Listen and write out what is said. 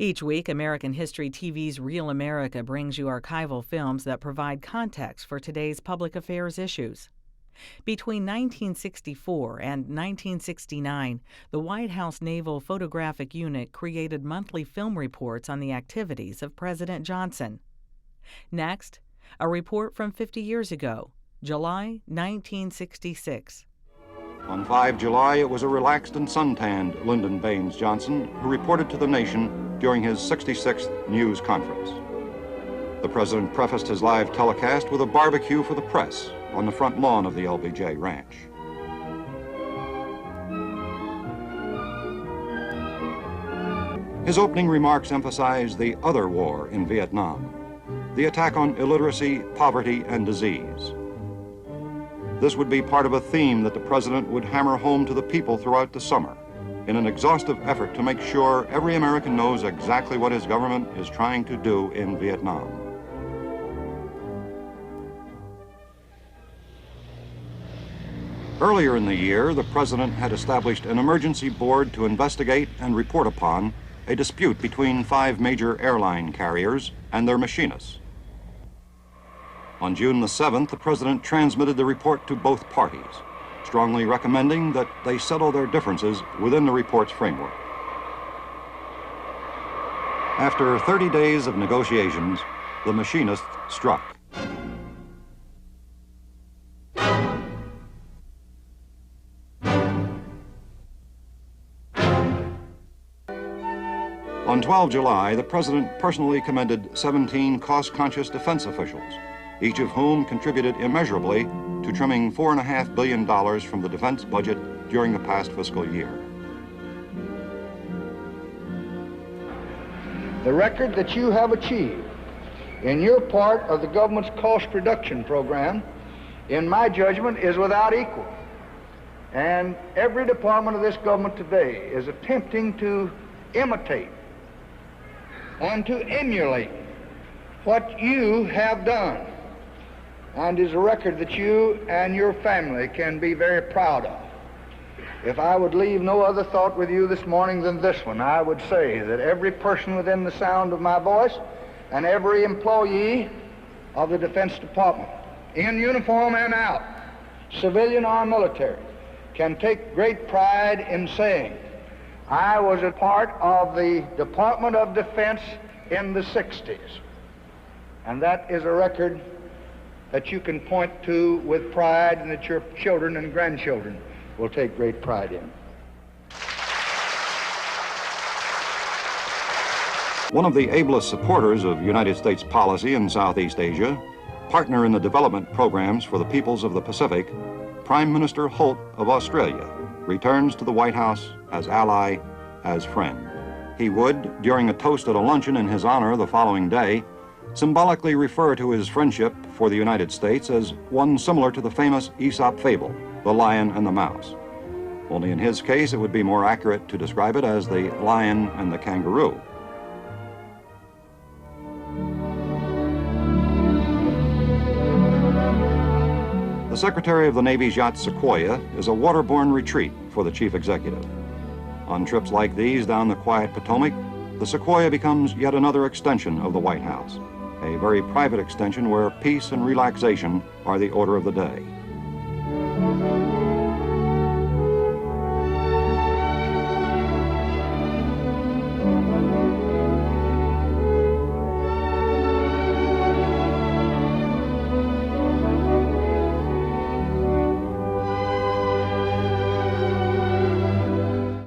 Each week, American History TV's Real America brings you archival films that provide context for today's public affairs issues. Between 1964 and 1969, the White House Naval Photographic Unit created monthly film reports on the activities of President Johnson. Next, a report from 50 years ago, July 1966. On 5 July, it was a relaxed and suntanned Lyndon Baines Johnson who reported to the nation during his 66th news conference. The president prefaced his live telecast with a barbecue for the press on the front lawn of the LBJ Ranch. His opening remarks emphasized the other war in Vietnam, the attack on illiteracy, poverty, and disease. This would be part of a theme that the president would hammer home to the people throughout the summer in an exhaustive effort to make sure every American knows exactly what his government is trying to do in Vietnam. Earlier in the year, the president had established an emergency board to investigate and report upon a dispute between 5 major airline carriers and their machinists. On June the 7th, the president transmitted the report to both parties, strongly recommending that they settle their differences within the report's framework. After 30 days of negotiations, the machinists struck. On 12 July, the president personally commended 17 cost-conscious defense officials, each of whom contributed immeasurably to trimming $4.5 billion from the defense budget during the past fiscal year. The record that you have achieved in your part of the government's cost reduction program, in my judgment, is without equal. And every department of this government today is attempting to imitate and to emulate what you have done, and is a record that you and your family can be very proud of. If I would leave no other thought with you this morning than this one, I would say that every person within the sound of my voice and every employee of the Defense Department, in uniform and out, civilian or military, can take great pride in saying, I was a part of the Department of Defense in the 60s. And that is a record that you can point to with pride and that your children and grandchildren will take great pride in. One of the ablest supporters of United States policy in Southeast Asia, partner in the development programs for the peoples of the Pacific, Prime Minister Holt of Australia returns to the White House as ally, as friend. He would, during a toast at a luncheon in his honor the following day, symbolically refer to his friendship for the United States as one similar to the famous Aesop fable, The Lion and the Mouse. Only in his case, it would be more accurate to describe it as the lion and the kangaroo. The Secretary of the Navy's yacht Sequoia is a waterborne retreat for the chief executive. On trips like these down the quiet Potomac, the Sequoia becomes yet another extension of the White House, a very private extension where peace and relaxation are the order of the day.